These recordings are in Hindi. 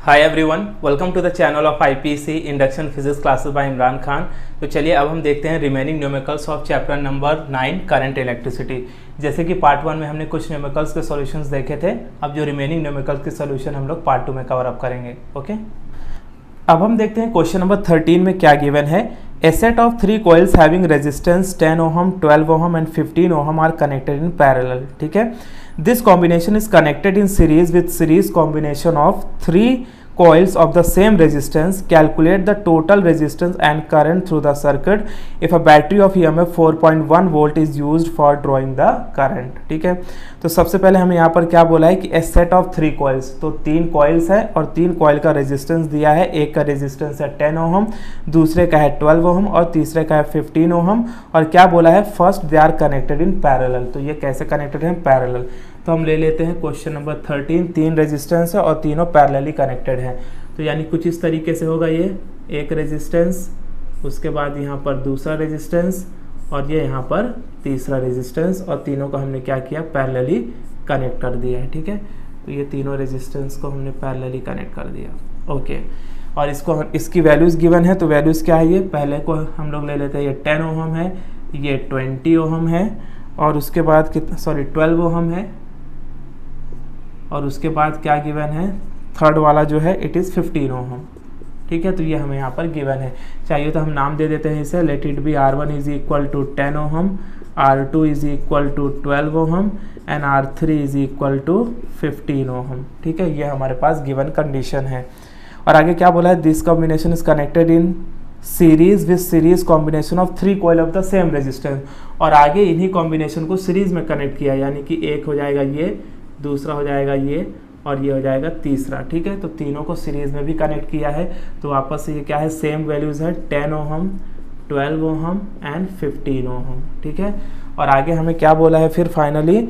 Hi everyone, welcome to the channel of IPC induction physics classes by Imran Khan. तो चलिए अब हम देखते हैं remaining numericals of chapter number 9 current electricity. जैसे कि पार्ट 1 में हमने कुछ न्यूमेरिकल्स के सॉल्यूशंस देखे थे, अब जो रिमेनिंग न्यूमेरिकल्स के सॉल्यूशन हम लोग पार्ट 2 में कवर अप करेंगे। ओके, अब हम देखते हैं क्वेश्चन नंबर 13 में क्या गिवन है। A set of 3 coils having resistance 10 ohm, 12 ohm and 15 ohm are connected in parallel. ठीक है, this combination is connected in series with series combination of 3 coils of the same resistance. Calculate the total resistance and current through the circuit if a battery of EMF 4.1 volt is used for drawing the current. ठीक है, तो सबसे पहले हमें यहाँ पर क्या बोला है कि a set of 3 coils, तो 3 coils है और 3 coil का रेजिस्टेंस दिया है। एक का रेजिस्टेंस है 10 ओहम, दूसरे का है 12 ओहम और तीसरे का है 15 ओहम। और क्या बोला है, first they are connected in parallel. तो ये कैसे कनेक्टेड हैं, पैरेलल। तो हम ले लेते हैं क्वेश्चन नंबर 13, 3 रेजिस्टेंस है और तीनों पैरेलली कनेक्टेड हैं। तो यानी कुछ इस तरीके से होगा, ये एक रेजिस्टेंस, उसके बाद यहाँ पर दूसरा रेजिस्टेंस और ये यहाँ पर तीसरा रेजिस्टेंस, और तीनों को हमने क्या किया, पैरेलली कनेक्ट कर दिया है। ठीक है, तो ये तीनों रेजिस्टेंस को हमने पैरेलली कनेक्ट कर दिया। ओके, और इसकी वैल्यूज़ गिवन है। तो वैल्यूज़ क्या है, ये पहले को हम लोग ले लेते हैं, ये 10 ओहम है, ये 20 ओहम है, और उसके बाद कितना, 12 ओहम है, और उसके बाद क्या गिवन है, थर्ड वाला जो है इट इज़ 15 ओहम। ठीक है, तो ये हमें यहाँ पर गिवन है। चाहिए तो हम नाम दे देते हैं इसे, let it be R1 is equal to 10 ohm, R2 is equal to 12 ohm and R3 is equal to 15 ohm. ठीक है, ये हमारे पास गिवन कंडीशन है। और आगे क्या बोला है, this combination is connected in series with series combination of 3 coil of the same resistance. और आगे इन्हीं कॉम्बिनेशन को सीरीज में कनेक्ट किया, यानी कि एक हो जाएगा ये, दूसरा हो जाएगा ये, और ये हो जाएगा तीसरा। ठीक है, तो तीनों को सीरीज में भी कनेक्ट किया है। तो वापस से ये क्या है, सेम वैल्यूज है, 10 ओहम, 12 ओहम एंड 15 ओहम। ठीक है, और आगे हमें क्या बोला है फिर finally,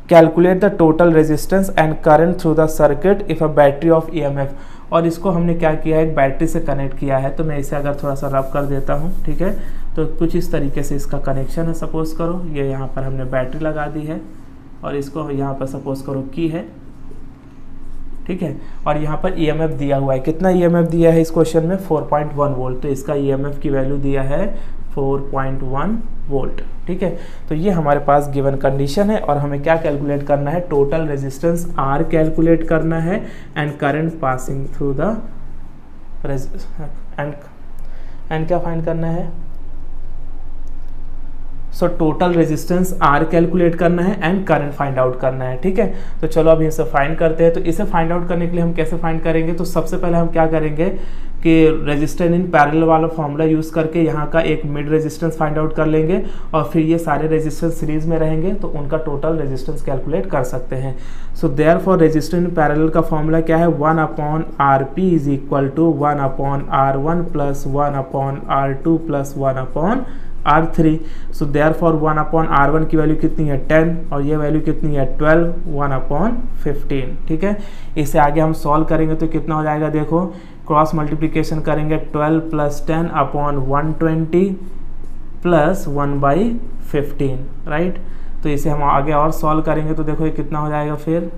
calculate the total resistance and current through the circuit if a battery of EMF। और इसको हमने क्या किया है, एक बैटरी से कनेक्ट किया है। तो मैं इसे अगर थोड़ा सा रब कर देता हूँ, ठीक है, तो कुछ इस तरीके से इसका कनेक्शन है। सपोज करो ये यहाँ पर हमने बैटरी लगा दी है और इसको यहाँ पर सपोज करो की है। ठीक है, और यहाँ पर EMF दिया हुआ है, कितना EMF दिया है इस क्वेश्चन में, 4.1 वोल्ट। तो इसका EMF की वैल्यू दिया है 4.1 वोल्ट। ठीक है, तो ये हमारे पास गिवन कंडीशन है। और हमें क्या कैलकुलेट करना है, टोटल रेजिस्टेंस R कैलकुलेट करना है and current passing through the end क्या फाइंड करना है, so total resistance R calculate करना है एंड करंट फाइंड आउट करना है। ठीक है, तो चलो अभी इसे फाइंड करते हैं। तो इसे फाइंड आउट करने के लिए हम कैसे फाइंड करेंगे, तो सबसे पहले हम क्या करेंगे कि रेजिस्टेंस इन पैरेलल वाला फॉर्मूला यूज करके यहाँ का एक मिड रेजिस्टेंस फाइंड आउट कर लेंगे, और फिर ये सारे रेजिस्टेंस सीरीज में रहेंगे तो उनका टोटल रेजिस्टेंस कैलकुलेट कर सकते हैं। So therefore resistance in parallel का फॉर्मूला क्या है, 1/RP is equal to 1/R1 plus 1/R2 plus 1/R3। So therefore 1/R1 की वैल्यू कितनी है, 10, और ये वैल्यू कितनी है, 12, 1/15। ठीक है, इसे आगे हम सॉल्व करेंगे तो कितना हो जाएगा, देखो क्रॉस मल्टीप्लिकेशन करेंगे, 12 प्लस 10 अपॉन 120 प्लस 1/15। राइट, तो इसे हम आगे और सॉल्व करेंगे तो देखो ये कितना हो जाएगा फिर,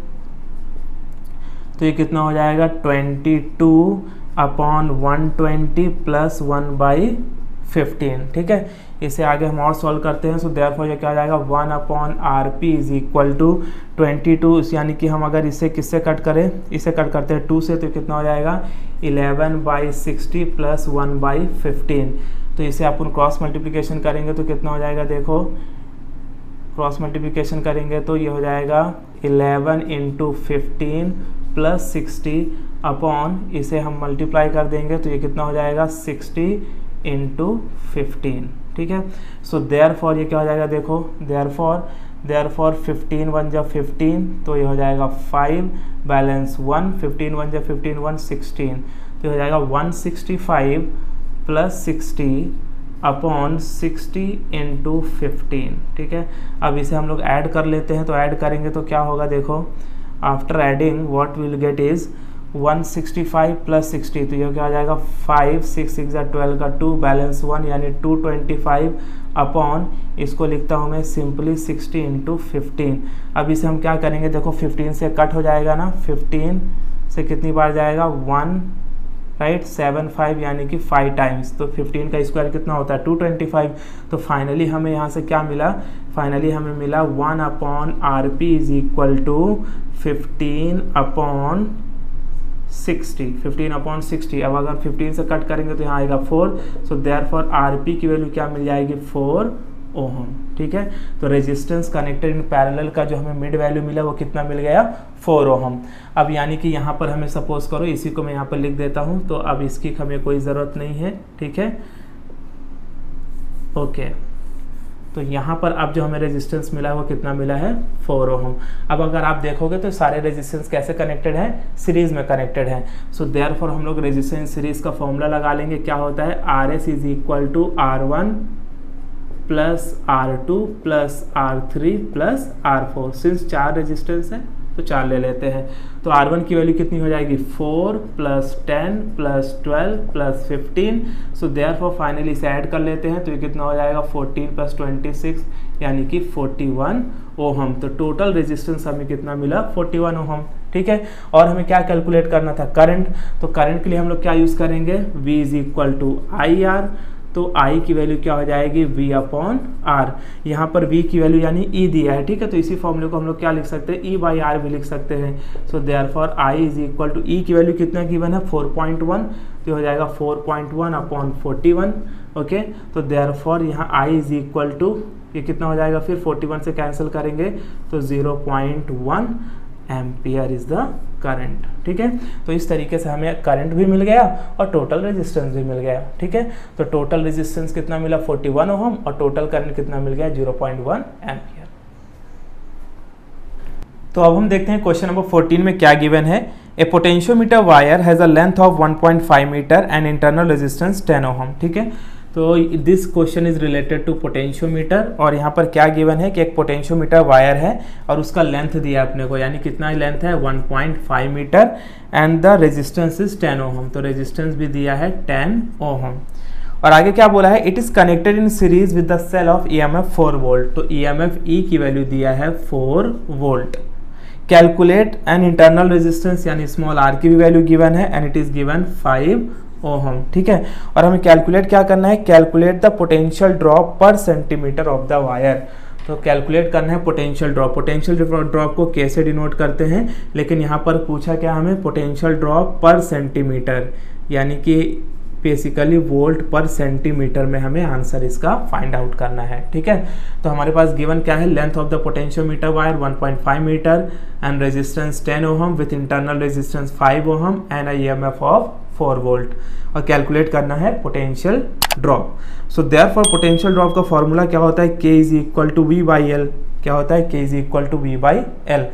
तो ये कितना हो जाएगा, 22 अपॉन 120 प्लस 1/15। ठीक है, इसे आगे हम और सॉल्व करते हैं। सो देयरफॉर ये क्या हो जाएगा, 1/RP इज इक्वल टू 22, यानी कि हम अगर इसे किससे कट करें, इसे कट करते हैं 2 से, तो कितना हो जाएगा, 11/60 प्लस 1/15। तो इसे अपन क्रॉस मल्टीप्लिकेशन करेंगे तो कितना हो जाएगा, देखो क्रॉस मल्टीप्लिकेशन करेंगे तो ये हो जाएगा 11 इंटू 15 प्लस 60 अपॉन, इसे हम मल्टीप्लाई कर देंगे तो ये कितना हो जाएगा, 60 इंटू 15। ठीक है, सो देयरफॉर ये क्या हो जाएगा, देखो देयरफॉर 15 1 जा 15, तो ये हो जाएगा 5 बैलेंस 1, 15 1 जा 15, 116, तो ये हो जाएगा 165 प्लस 60 अपॉन 60 इंटू 15। ठीक है, अब इसे हम लोग ऐड कर लेते हैं। तो ऐड करेंगे तो क्या होगा, देखो after adding what will get is 165 plus 60, तो ये क्या आ जाएगा, 5 6 6 12 का 2 बैलेंस 1, यानी 225 अपॉन, इसको लिखता हूँ मैं सिंपली 60 इंटू 15। अब इसे हम क्या करेंगे, देखो 15 से कट हो जाएगा ना, 15 से कितनी बार जाएगा 1, राइट 7 5 यानी कि 5 टाइम्स। तो 15 का स्क्वायर कितना होता है 225। तो फाइनली हमें यहाँ से क्या मिला, फाइनली हमें मिला 1 upon R P is equal to 15 upon 60, 15 upon 60। अब अगर 15 से कट करेंगे तो यहाँ आएगा 4। सो देयरफॉर आर पी की वैल्यू क्या मिल जाएगी 4 ओम। ठीक है, तो रेजिस्टेंस कनेक्टेड इन पैरेलल का जो हमें मिड वैल्यू मिला वो कितना मिल गया 4 ओम। अब यानी कि यहाँ पर हमें सपोज करो, इसी को मैं यहाँ पर लिख देता हूँ, तो अब इसकी हमें कोई ज़रूरत नहीं है। ठीक है, ओके, तो यहाँ पर अब जो हमें रेजिस्टेंस मिला है वो कितना मिला है 4 ओम। अब अगर आप देखोगे तो सारे रेजिस्टेंस कैसे कनेक्टेड है, सीरीज में कनेक्टेड है। सो देयरफॉर हम लोग रेजिस्टेंस सीरीज का फॉर्मूला लगा लेंगे। क्या होता है, R S is equal to R1 plus R2 plus R3 plus R4। Since 4 resistance है तो 4 ले लेते हैं। तो R1 की वैल्यू कितनी हो जाएगी 4 plus 10 plus 12 plus 15। So therefore finally इसे ऐड कर लेते हैं तो ये कितना हो जाएगा 14 प्लस 26 यानी कि 41 ओहम। तो टोटल रेजिस्टेंस हमें कितना मिला 41 ओहम। ठीक है, और हमें क्या कैलकुलेट करना था, करंट। तो करंट के लिए हम लोग क्या यूज़ करेंगे, V is equal to IR। तो I की वैल्यू क्या हो जाएगी V अपॉन R। यहाँ पर V की वैल्यू यानी E दिया है। ठीक है, तो इसी फॉर्मूले को हम लोग क्या लिख सकते हैं, E बाई R भी लिख सकते हैं। So therefore I is equal to E की वैल्यू कितना गिवन है 4.1, तो हो जाएगा 4.1 अपॉन 41। ओके, तो देयरफॉर यहाँ I इज इक्वल टू ये कितना हो जाएगा, फिर 41 से कैंसिल करेंगे तो 0.1 एम्पियर इज द करंट। ठीक है, तो इस तरीके से हमें करंट भी मिल गया और टोटल रेजिस्टेंस भी मिल गया। ठीक है, तो टोटल रेजिस्टेंस कितना मिला 41 ओम और टोटल करंट कितना मिल गया 0.1 एम्पियर। तो अब हम देखते हैं क्वेश्चन नंबर 14 में क्या गिवन है। A potentiometer wire has a length of 1.5 metre and internal resistance 10 ohm. ठीक है, तो this question is related to potentiometer और यहाँ पर क्या गिवन है कि एक पोटेंशियोमीटर वायर है और उसका लेंथ दिया अपने को, यानी कितना लेंथ है 1.5 metre and the resistance is 10 ohm. तो रेजिस्टेंस भी दिया है 10 ओम। और आगे क्या बोला है, it is connected in series with the cell of EMF 4 volt. तो EMF E की वैल्यू दिया है 4 volt. Calculate an internal resistance यानी स्मॉल r की भी वैल्यू गिवन है and it is given 5 ohm. ठीक है, और हमें कैलकुलेट क्या करना है, calculate the potential drop per centimetre of the wire. तो कैलकुलेट करना है पोटेंशियल ड्रॉप। पोटेंशियल ड्रॉप को कैसे डिनोट करते हैं, लेकिन यहाँ पर पूछा क्या हमें, पोटेंशियल ड्रॉप पर सेंटीमीटर, यानी कि बेसिकली वोल्ट पर सेंटीमीटर में हमें आंसर इसका फाइंड आउट करना है। ठीक है, तो हमारे पास गिवन क्या है, length of the potentiometer wire 1.5 metre and resistance 10 ohm with internal resistance 5 ohm and EMF of 4 volt, और कैलकुलेट करना है potential drop. So therefore potential drop का फॉर्मूला क्या होता है, K is equal to V by L। क्या होता है, K is equal to V by L।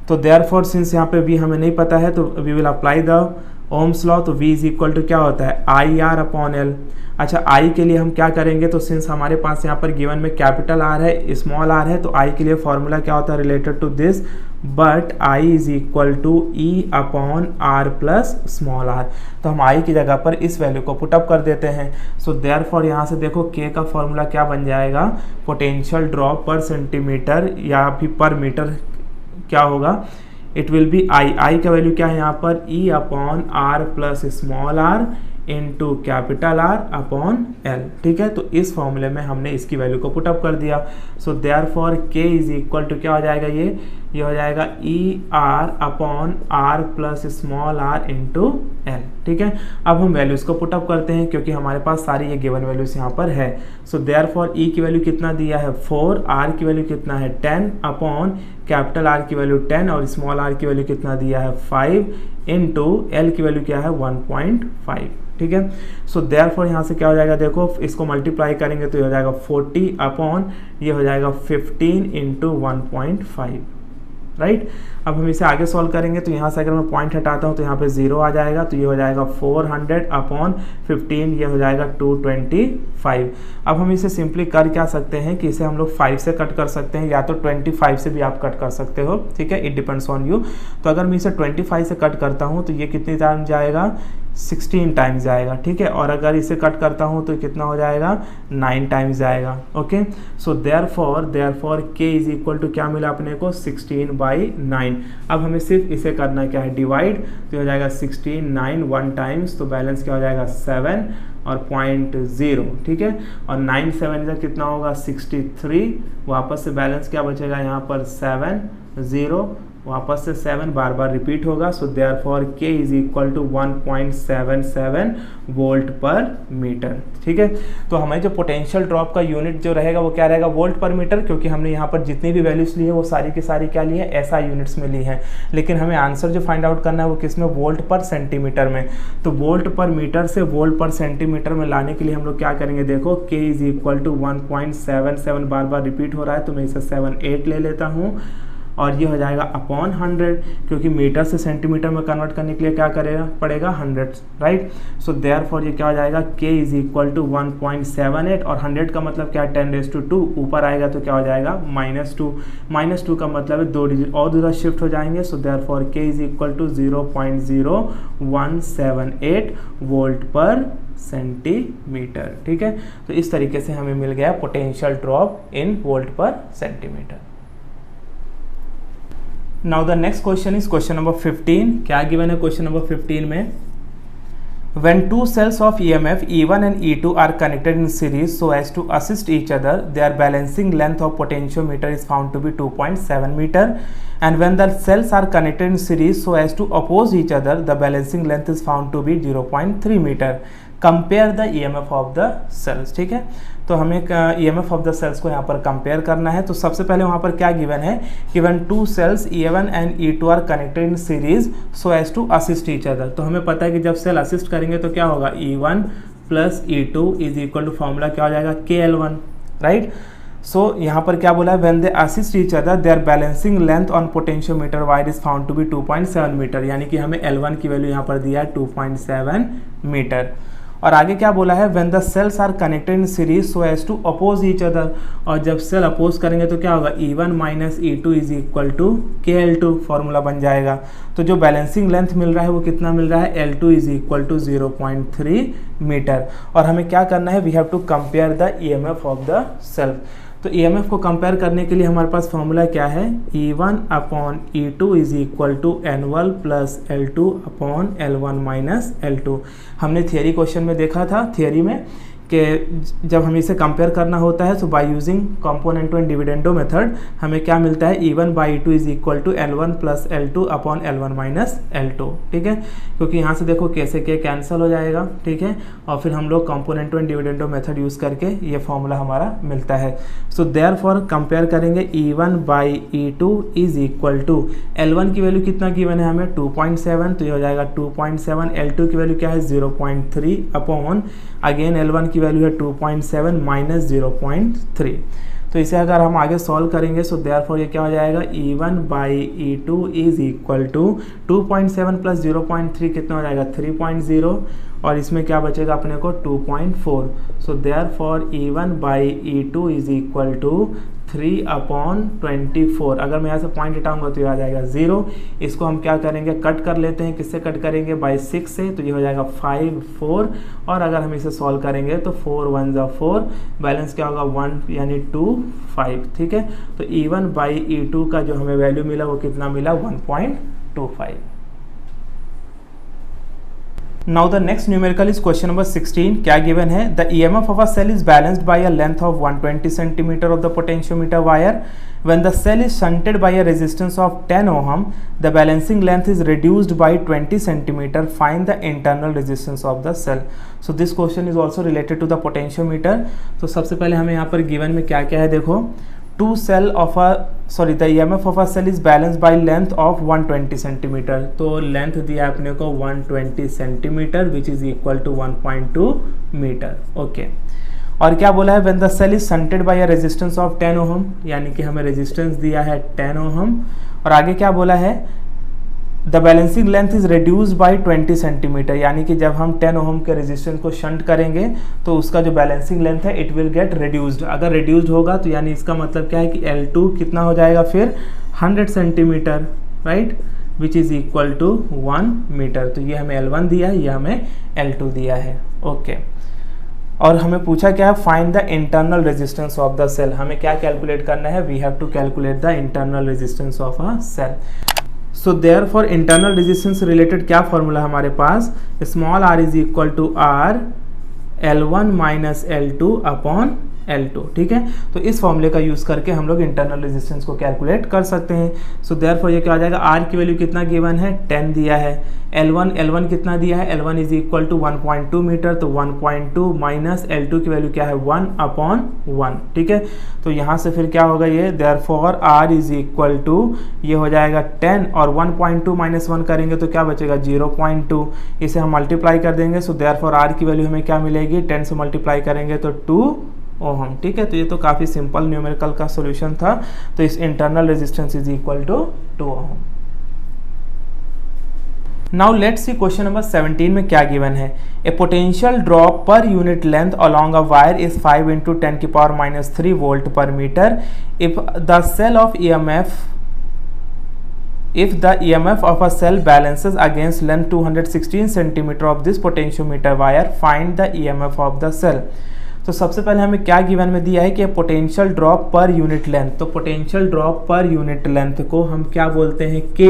तो देयरफॉर सिंस यहाँ पे V हमें नहीं पता है तो we will apply the Ohm's law. तो V इज इक्वल टू क्या होता है IR अपॉन L। अच्छा, I के लिए हम क्या करेंगे, तो सिंस हमारे पास यहाँ पर गिवन में कैपिटल R है स्मॉल r है, तो I के लिए फॉर्मूला क्या होता है related to this, but I is equal to E upon R plus small r। तो हम I की जगह पर इस वैल्यू को पुटअप कर देते हैं। सो देयरफॉर यहाँ से देखो K का फॉर्मूला क्या बन जाएगा, पोटेंशियल ड्रॉप पर सेंटीमीटर या फिर पर मीटर क्या होगा, इट विल बी I का वैल्यू क्या है यहाँ पर E upon R plus small r into capital R upon L। ठीक है, तो इस फॉर्मूले में हमने इसकी वैल्यू को पुटअप कर दिया। So therefore K is equal to क्या हो जाएगा, ये हो जाएगा ER upon R plus small r into L। ठीक है, अब हम वैल्यूज को पुटअप करते हैं क्योंकि हमारे पास सारी ये गिवन वैल्यूज यहाँ पर है। सो देयरफॉर E की वैल्यू कितना दिया है 4, R की वैल्यू कितना है 10 अपॉन कैपिटल R की वैल्यू 10 और स्मॉल r की वैल्यू कितना दिया है 5 इंटू L की वैल्यू क्या है 1.5। ठीक है, सो देयरफॉर यहाँ से क्या हो जाएगा, देखो इसको मल्टीप्लाई करेंगे तो ये हो जाएगा 40 अपॉन ये हो जाएगा 15 इंटू 1.5। राइट, अब हम इसे आगे सॉल्व करेंगे तो यहाँ से अगर मैं पॉइंट हटाता हूँ तो यहाँ पे 0 आ जाएगा, तो ये हो जाएगा 400 अपॉन 15, ये हो जाएगा 225। अब हम इसे सिंपली कर क्या सकते हैं कि इसे हम लोग 5 से कट कर सकते हैं या तो 25 से भी आप कट कर सकते हो। ठीक है, इट डिपेंड्स ऑन यू। तो अगर मैं इसे 25 से कट करता हूँ तो ये कितनी टाइम जाएगा, 16 टाइम्स जाएगा। ठीक है, और अगर इसे कट करता हूँ तो कितना हो जाएगा 9 टाइम्स जाएगा। Okay, so therefore K is equal to क्या मिला अपने को 16/9। अब हमें सिर्फ इसे करना क्या है, डिवाइड, तो हो जाएगा 16 9 1 टाइम्स, तो बैलेंस क्या हो जाएगा 7 और 0.0, ठीक है। और 9 7 का कितना होगा 63, वापस से बैलेंस क्या बचेगा यहाँ पर 7 0, वापस से 7 बार बार रिपीट होगा। So therefore K is equal to 1.77 volt per metre, ठीक है। तो हमें जो पोटेंशियल ड्रॉप का यूनिट जो रहेगा वो क्या रहेगा, वोल्ट पर मीटर, क्योंकि हमने यहाँ पर जितनी भी वैल्यूज ली है वो सारी की सारी क्या ली है, ऐसा यूनिट्स में ली है। लेकिन हमें आंसर जो फाइंड आउट करना है वो किस में, वोल्ट पर सेंटीमीटर में। तो वोल्ट पर मीटर से वोल्ट पर सेंटीमीटर में लाने के लिए हम लोग क्या करेंगे, देखो K इज इक्वल टू 1.77 बार बार रिपीट हो रहा है, तो मैं इसे 78 ले लेता हूँ, और ये हो जाएगा अपॉन 100, क्योंकि मीटर से सेंटीमीटर में कन्वर्ट करने के लिए क्या करेगा पड़ेगा 100, राइट। सो देयरफॉर ये क्या हो जाएगा, K इज इक्वल टू 1.78, और 100 का मतलब क्या है 10⁻², ऊपर आएगा तो क्या हो जाएगा -2, -2 का मतलब है 2 डिजिट और दूसरा शिफ्ट हो जाएंगे। So therefore K is equal to 0.0178 volt per centimetre, ठीक है। तो इस तरीके से हमें मिल गया potential drop in volt per centimetre. Now the next question is question number 15. क्या given है question number 15 में, when two cells of EMF E1 and E2 are connected in series so as to assist each other, their balancing length of potentiometer is found to be 2.7 meter, and when the cells are connected in series so as to oppose each other, the balancing length is found to be 0.3 meter. Compare the EMF of the cells, ठीक है। तो हमें EMF ऑफ द सेल्स को यहाँ पर कंपेयर करना है। तो सबसे पहले वहाँ पर क्या गिवन है, given two cells E1 and E2 are connected in series so as to assist each other. तो हमें पता है कि जब सेल असिस्ट करेंगे तो क्या होगा, E1 plus E2 is equal to formula क्या हो जाएगा KL1, राइट। सो यहाँ पर क्या बोला है, when they assist each other their balancing length on potentiometer wire is found to be 2.7 metre, यानी कि हमें L1 की वैल्यू यहाँ पर दिया है 2.7 मीटर। और आगे क्या बोला है, when the cells are connected in series so as to oppose each other, और जब सेल अपोज करेंगे तो क्या होगा, E1 minus E2 is equal to KL2, formula बन जाएगा। तो जो बैलेंसिंग लेंथ मिल रहा है वो कितना मिल रहा है, L2 is equal to 0.3 metre. और हमें क्या करना है, we have to compare the EMF of the cell. तो EMF को कंपेयर करने के लिए हमारे पास फॉर्मूला क्या है, E1 upon E2 is equal to N1 plus L2 upon L1 minus L2। हमने थियरी क्वेश्चन में देखा था, थियरी में कि जब हमें इसे कंपेयर करना होता है तो by using componendo and dividendo method हमें क्या मिलता है, E1 by E2 is equal to L1 plus L2 upon L1 minus L2, ठीक है। क्योंकि यहाँ से देखो कैसे के कैंसिल हो जाएगा, ठीक है, और फिर हम लोग कंपोनेंटो एंड डिविडेंडो मेथड यूज़ करके ये फॉर्मूला हमारा मिलता है। सो देयरफॉर कंपेयर करेंगे, E1 by E2 is equal to L1 की वैल्यू कितना गिवन है हमें 2.7, तो ये हो जाएगा 2.7, L2 की वैल्यू क्या है 0.3 अपॉन अगेन L1 की वैल्यू है 2.7 माइनस 0.3। तो इसे अगर हम आगे सॉल्व करेंगे सो देयरफॉर ये क्या हो जाएगा, E1 by E2 is equal to 2.7 plus 0.3 कितना हो जाएगा 3.0, और इसमें क्या बचेगा अपने को 2.4। So therefore E1 by E2 is equal to 3/24। अगर मैं यहाँ से पॉइंट हटाऊंगा तो ये आ जाएगा 0। इसको हम क्या करेंगे, कट कर लेते हैं, किससे कट करेंगे, बाई 6 से, तो ये हो जाएगा 5 4। और अगर हम इसे सॉल्व करेंगे तो 4 1 ज़ा 4, बैलेंस क्या होगा 1 यानी 2 5, ठीक है। तो E1 बाई E2 का जो हमें वैल्यू मिला वो कितना मिला 1.25। Now the next numerical is question number 16. क्या given है, the EMF of a cell is balanced by a length of 120 centimeter of the potentiometer wire. When the cell is shunted by a resistance of 10 ohm, the balancing length is reduced by 20 centimeter. Find the internal resistance of the cell. So this question is also related to the potentiometer. तो सबसे पहले हमें यहाँ पर given में क्या क्या है, देखो the EMF of a cell is balanced by length of 120 centimeter. तो लेंथ दिया अपने को 120 centimetre which is equal to 1.2 metre, okay. और क्या बोला है, when the cell is shunted by a resistance of 10 ohm, यानी कि हमें रेजिस्टेंस दिया है 10 ohm। और आगे क्या बोला है, the balancing length is reduced by 20 centimetre, यानी कि जब हम 10 ओम के रेजिस्टेंस को शंट करेंगे तो उसका जो बैलेंसिंग लेंथ है इट विल गेट रिड्यूस्ड। अगर रिड्यूस्ड होगा तो यानी इसका मतलब क्या है कि L2 कितना हो जाएगा फिर 100 centimetre, right, which is equal to 1 metre. तो ये हमें L1 दिया है, ये हमें L2 दिया है, ओके। और hमें पूछा क्या है, find the internal resistance of the cell. हमें क्या कैलकुलेट करना है, we have to calculate the internal resistance of a cell. So therefore internal resistance related क्या फॉर्मूला हमारे पास, small r is equal to R L1 minus L2 upon L2, ठीक है। तो इस फॉर्मूले का यूज़ करके हम लोग इंटरनल रेजिस्टेंस को कैलकुलेट कर सकते हैं। सो देयरफॉर ये क्या आ जाएगा, R की वैल्यू कितना गिवन है 10 दिया है, L1 कितना दिया है, L1 is equal to 1.2 metre, तो 1.2 माइनस L2 की वैल्यू क्या है 1 अपॉन 1, ठीक है। तो यहाँ से फिर क्या होगा ये, therefore R is equal to ये हो जाएगा 10 और 1.2 माइनस 1 करेंगे तो क्या बचेगा 0.2, इसे हम मल्टीप्लाई कर देंगे। सो देयरफॉर R की वैल्यू हमें क्या मिलेगी, 10 से मल्टीप्लाई करेंगे तो 2 ओहम, ठीक है। तो ये तो काफ़ी सिंपल न्यूमेरिकल का सॉल्यूशन था। तो इस internal resistance is equal to 2 ohm. Now let's see question number 17 में क्या गिवन है। A potential drop per unit length along a wire is 5 × 10⁻³ volt per metre if the cell of if the EMF of a cell balances against length 216 cm of this potentiometer wire, find the EMF of the cell। तो सबसे पहले हमें क्या गिवन में दिया है कि potential drop per unit length, तो potential drop per unit length को हम क्या बोलते हैं K,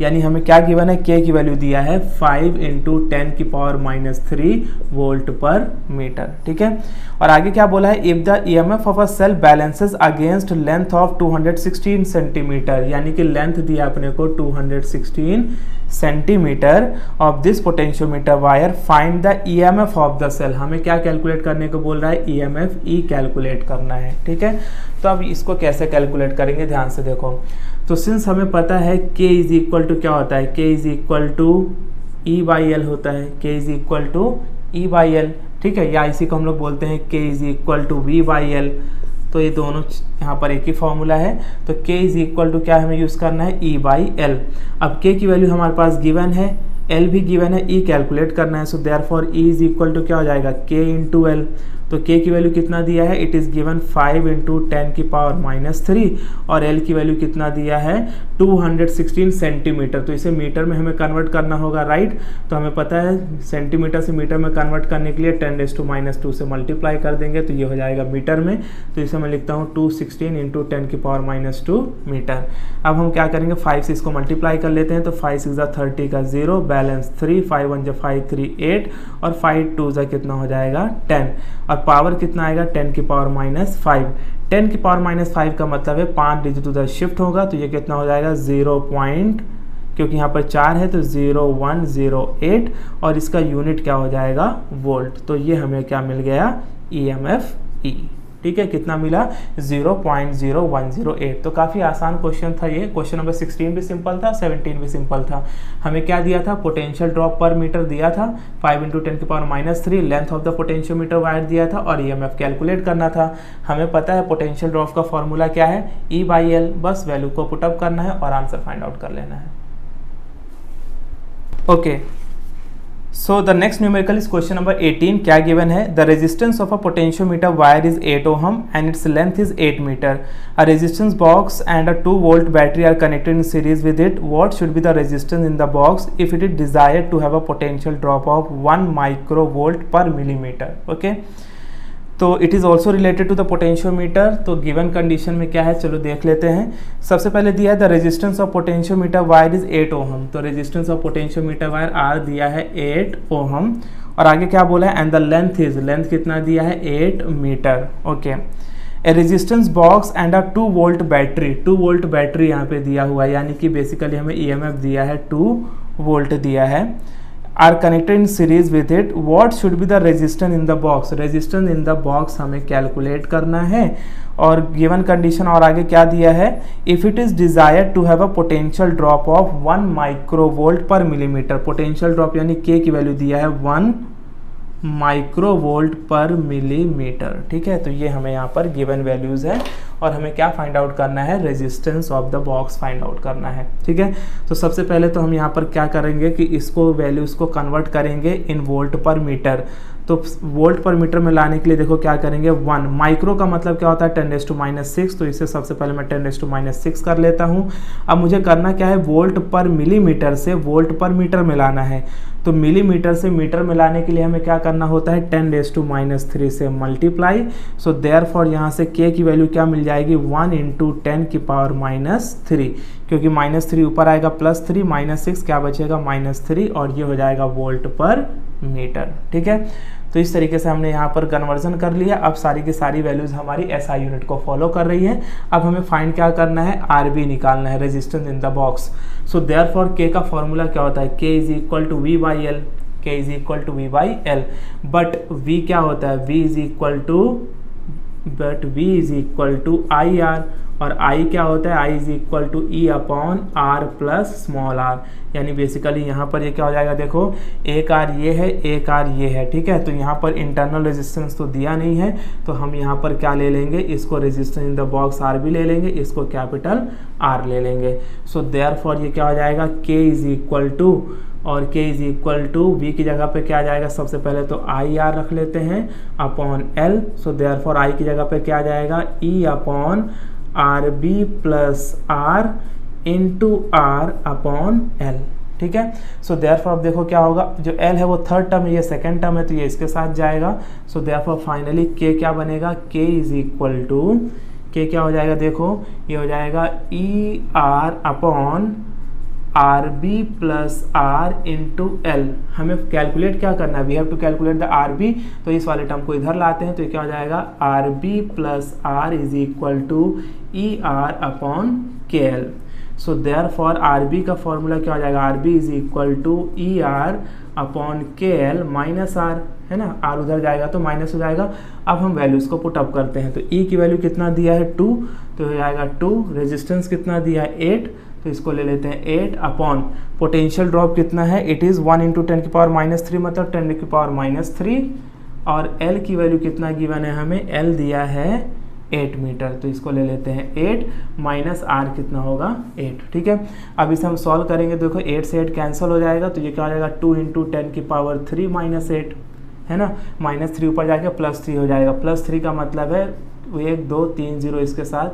यानी हमें क्या गिवन है, K की वैल्यू दिया है 5 × 10⁻³ वोल्ट पर मीटर, ठीक है। और आगे क्या बोला है, if the EMF of a cell balances against length of 216 centimetre, यानी कि लेंथ दिया अपने को 216 centimetre of this potentiometer wire, find the EMF of the cell. हमें क्या कैलकुलेट करने को बोल रहा है, EMF E कैलकुलेट करना है, ठीक है। तो अब इसको कैसे कैलकुलेट करेंगे, ध्यान से देखो। तो सिंस हमें पता है K इज इक्वल टू क्या होता है, K is equal to E/L होता है, K is equal to E/L, ठीक है, या इसी को हम लोग बोलते हैं K is equal to V/L। तो ये दोनों यहाँ पर एक ही फॉर्मूला है। तो K इज इक्वल टू क्या हमें यूज़ करना है, E/L। अब K की वैल्यू हमारे पास गिवन है, L भी गिवन है, E कैलकुलेट करना है। So therefore E is equal to क्या हो जाएगा, K × L। तो K की वैल्यू कितना दिया है, इट इज़ गिवन 5 × 10⁻³ और L की वैल्यू कितना दिया है 216 सेंटीमीटर। तो इसे मीटर में हमें कन्वर्ट करना होगा, राइट। तो हमें पता है सेंटीमीटर से मीटर में कन्वर्ट करने के लिए 10⁻² से मल्टीप्लाई कर देंगे तो ये हो जाएगा मीटर में। तो इसे मैं लिखता हूँ 216 × 10⁻² मीटर। अब हम क्या करेंगे, 5 से इसको मल्टीप्लाई कर लेते हैं। तो 5 × 30 का 0, बैलेंस 3, 5 × 1 = 5, 3 8 और 5 × 2 कितना हो जाएगा 10 और पावर कितना आएगा 10⁻⁵। 10⁻⁵ का मतलब है 5 डिजिट उधर शिफ्ट होगा तो ये कितना हो जाएगा 0. क्योंकि यहाँ पर 4 है तो 0108 और इसका यूनिट क्या हो जाएगा वोल्ट। तो ये हमें क्या मिल गया EMF E, ठीक है। कितना मिला 0.0108। तो काफ़ी आसान क्वेश्चन था ये। क्वेश्चन नंबर 16 भी सिंपल था, 17 भी सिंपल था। हमें क्या दिया था, पोटेंशियल ड्रॉप पर मीटर दिया था, 5 × 10⁻³ length of the potentiometer wire दिया था और EMF कैलकुलेट करना था। हमें पता है पोटेंशियल ड्रॉप का फॉर्मूला क्या है, E/L। बस वैल्यू को पुटअप करना है और आंसर फाइंड आउट कर लेना है। Okay, so the next numerical is question number 18। क्या given है, the resistance of a potentiometer wire is 8 ohm and its length is 8 meter. A resistance box and a 2-volt battery are connected in series with it. What should be the resistance in the box if it is desired to have a potential drop of 1 microvolt per millimeter? Okay, तो it is also related to the potentiometer. तो गिवन कंडीशन में क्या है, चलो देख लेते हैं। सबसे पहले दिया है the resistance of potentiometer wire is 8 ohm. तो resistance of potentiometer wire R दिया है 8 ओहम और आगे क्या बोला है, and the length is, length कितना दिया है 8 metre. Okay, a resistance box and a 2 volt battery, 2 volt battery यहाँ पे दिया हुआ है, यानी कि बेसिकली हमें EMF दिया है 2 वोल्ट दिया है, are connected in series with it. What should be the resistance in the box, resistance in the box हमें कैलकुलेट करना है। और गिवन कंडीशन और आगे क्या दिया है, if it is desired to have a potential drop of 1 microvolt per millimetre. Potential drop यानी K की वैल्यू दिया है 1 माइक्रोवोल्ट पर मिलीमीटर, ठीक है। तो ये हमें यहाँ पर गिवन वैल्यूज है और हमें क्या फाइंड आउट करना है, resistance of the box find out करना है, ठीक है। तो सबसे पहले तो हम यहाँ पर क्या करेंगे कि इसको वैल्यूज को कन्वर्ट करेंगे इन वोल्ट पर मीटर। तो वोल्ट पर मीटर में लाने के लिए देखो क्या करेंगे 1। माइक्रो का मतलब क्या होता है 10⁻⁶, तो इसे सबसे पहले मैं 10⁻⁶ कर लेता हूँ। अब मुझे करना क्या है, वोल्ट पर मिलीमीटर से वोल्ट पर मीटर में लाना है। तो मिलीमीटर से मीटर में लाने के लिए हमें क्या करना होता है 10⁻³ से मल्टीप्लाई। सो देयरफॉर यहाँ से k की वैल्यू क्या मिल जाएगी 1 × 10⁻³ क्योंकि -3 ऊपर आएगा +3 -6 क्या बचेगा -3 और ये हो जाएगा वोल्ट पर मीटर। ठीक है, तो इस तरीके से हमने यहाँ पर कन्वर्जन कर लिया। अब सारी की सारी वैल्यूज़ हमारी SI यूनिट को फॉलो कर रही है। अब हमें फाइंड क्या करना है, RB निकालना है, resistance in the box. So therefore K का फॉर्मूला क्या होता है, K = V/L, K = V/L, but V क्या होता है, V = IR, और I क्या होता है, I = E/R+r, यानी बेसिकली यहाँ पर ये क्या हो जाएगा, देखो एक R ये है, एक R ये है। ठीक है, तो यहाँ पर इंटरनल रेजिस्टेंस तो दिया नहीं है, तो हम यहाँ पर क्या ले लेंगे, इसको resistance in the box RB ले लेंगे, इसको कैपिटल R ले लेंगे। सो देयरफॉर ये क्या हो जाएगा, K = और K = V की जगह पे क्या आ जाएगा, सबसे पहले तो IR रख लेते हैं upon L। So therefore I की जगह पे क्या आ जाएगा, E/RB + R × R/L। ठीक है, सो देयरफॉर अब देखो क्या होगा, जो L है वो थर्ड टर्म है, ये सेकेंड टर्म है, तो ये इसके साथ जाएगा। सो देयरफॉर फाइनली K क्या बनेगा, K क्या हो जाएगा, देखो ये हो जाएगा ER/RB + R × L। हमें कैलकुलेट क्या करना है, we have to calculate the RB, तो इस वाले टर्म को इधर लाते हैं, तो ये क्या हो जाएगा, RB + R = ER/KL। So therefore RB का फॉर्मूला क्या हो जाएगा, RB = ER/KL -R, है ना, R उधर जाएगा तो माइनस हो जाएगा। अब हम वैल्यूज़ को पुट अप करते हैं, तो E की वैल्यू कितना दिया है 2, तो हो जाएगा 2। रेजिस्टेंस कितना दिया है 8, तो इसको ले लेते हैं 8 अपॉन पोटेंशियल ड्रॉप कितना है, इट इज़ 1 × 10⁻³ मतलब 10⁻3, और L की वैल्यू कितना गिवन है हमें, L दिया है 8 मीटर, तो इसको ले लेते हैं 8 -R कितना होगा 8। ठीक है, अब इसे हम सॉल्व करेंगे, देखो 8 से 8 कैंसिल हो जाएगा, तो ये क्या हो जाएगा 2 × 10⁻³ - 8, है ना, -3 ऊपर जाके +3 हो जाएगा। +3 का मतलब है 1 2 3 0 इसके साथ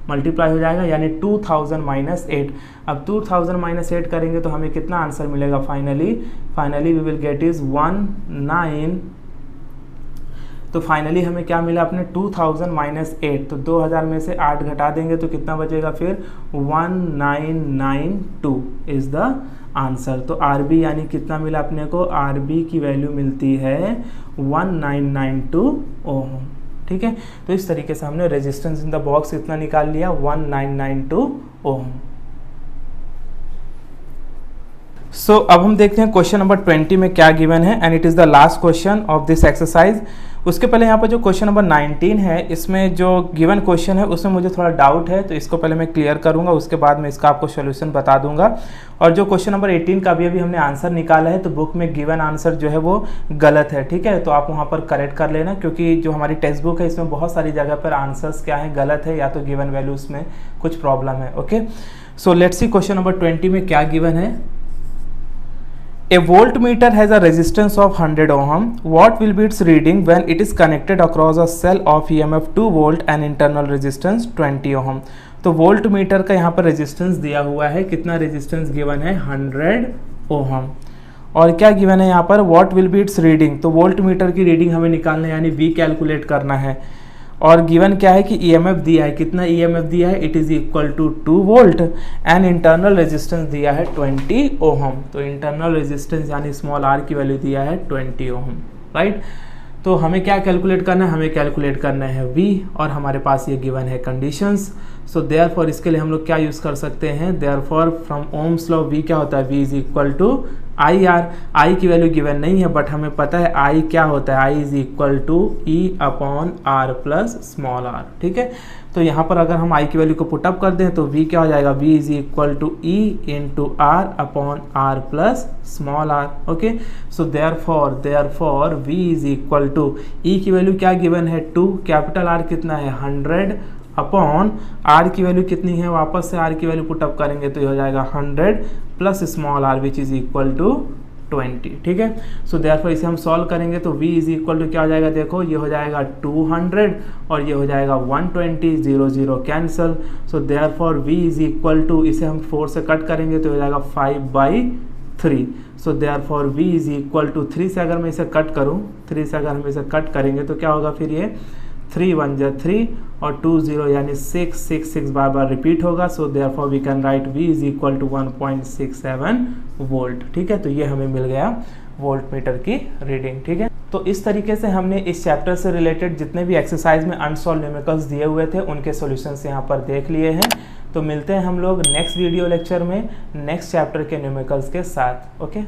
मल्टीप्लाई हो जाएगा, यानी 2000 - 8। अब 2000 - 8 करेंगे तो हमें कितना आंसर मिलेगा, finally we will get is 19। तो फाइनली हमें क्या मिला, अपने 2000 - 8, तो 2000 में से 8 घटा देंगे तो कितना बचेगा, फिर 1992 इज द आंसर। तो RB यानी कितना मिला अपने को, RB की वैल्यू मिलती है 1992 ओम। ठीक है, तो इस तरीके से हमने रेजिस्टेंस इन द बॉक्स कितना निकाल लिया, 1992 ओम। सो अब हम देखते हैं क्वेश्चन नंबर 20 में क्या गिवन है, and it is the last question of this exercise. उसके पहले यहाँ पर जो क्वेश्चन नंबर 19 है, इसमें जो गिवन क्वेश्चन है उसमें मुझे थोड़ा डाउट है, तो इसको पहले मैं क्लियर करूँगा, उसके बाद मैं इसका आपको सोल्यूशन बता दूंगा। और जो क्वेश्चन नंबर 18 का भी अभी हमने आंसर निकाला है, तो बुक में गिवन आंसर जो है वो गलत है। ठीक है, तो आप वहाँ पर करेक्ट कर लेना, क्योंकि जो हमारी टेक्स्ट बुक है इसमें बहुत सारी जगह पर आंसर्स क्या है, गलत है, या तो गिवन वैल्यूज में कुछ प्रॉब्लम है। Okay, so let's see question number 20 में क्या गिवन है। A voltmeter has a resistance of 100 ohm. What will be its reading when it is connected across a cell of EMF 2 volt and internal resistance 20 ohm? तो वोल्ट मीटर का यहाँ पर रेजिस्टेंस दिया हुआ है, कितना रेजिस्टेंस गिवन है 100 ओहम, और क्या गिवन है यहाँ पर what will be it's reading. तो वोल्ट मीटर की रीडिंग हमें निकालना है, यानी V कैलकुलेट करना है, और गिवन क्या है कि EMF दिया है, कितना EMF दिया है, it is equal to 2 volt, and internal resistance दिया है 20 ओहम। तो इंटरनल रेजिस्टेंस यानी स्मॉल r की वैल्यू दिया है 20 ओहम, राइट। तो हमें क्या कैलकुलेट करना है, हमें कैलकुलेट करना है V, और हमारे पास ये गिवन है कंडीशंस। सो देयरफॉर इसके लिए हम लोग क्या यूज़ कर सकते हैं, therefore from Ohm's law V क्या होता है, V is equal to IR। I की वैल्यू गिवन नहीं है, बट हमें पता है I क्या होता है, I is equal to E/R plus small r। ठीक है, तो यहाँ पर अगर हम I की वैल्यू को पुटअप कर दें तो V क्या हो जाएगा, V is equal to E into R/R plus small r। Okay, so therefore V is equal to, E की वैल्यू क्या गिवन है 2, कैपिटल R कितना है 100 अपॉन R की वैल्यू कितनी है, वापस से R की वैल्यू पुटअप करेंगे तो ये हो जाएगा 100 plus small r which is equal to 120, ठीक है। सो देयरफॉर इसे हम सॉल्व करेंगे तो v इज इक्वल टू क्या हो जाएगा, देखो ये हो जाएगा 200 और ये हो जाएगा 120, 0 0 cancel. So therefore v is equal to, इसे हम 4 से कट करेंगे तो हो जाएगा 5/3। So therefore v is equal to 3 से अगर मैं इसे कट करूँ, 3 से अगर हम इसे कट करेंगे तो क्या होगा फिर ये 3 1 जा 3 और 2 0 यानी 6 6 6 बार बार रिपीट होगा। So therefore we can write v is equal to 1.67 volt, ठीक है। तो ये हमें मिल गया वोल्ट मीटर की रीडिंग, ठीक है। तो इस तरीके से हमने इस चैप्टर से रिलेटेड जितने भी एक्सरसाइज में अनसॉल्व न्यूमेरिकल्स दिए हुए थे उनके सॉल्यूशंस यहाँ पर देख लिए हैं। तो मिलते हैं हम लोग नेक्स्ट वीडियो लेक्चर में नेक्स्ट चैप्टर के न्यूमेरिकल्स के साथ। ओके।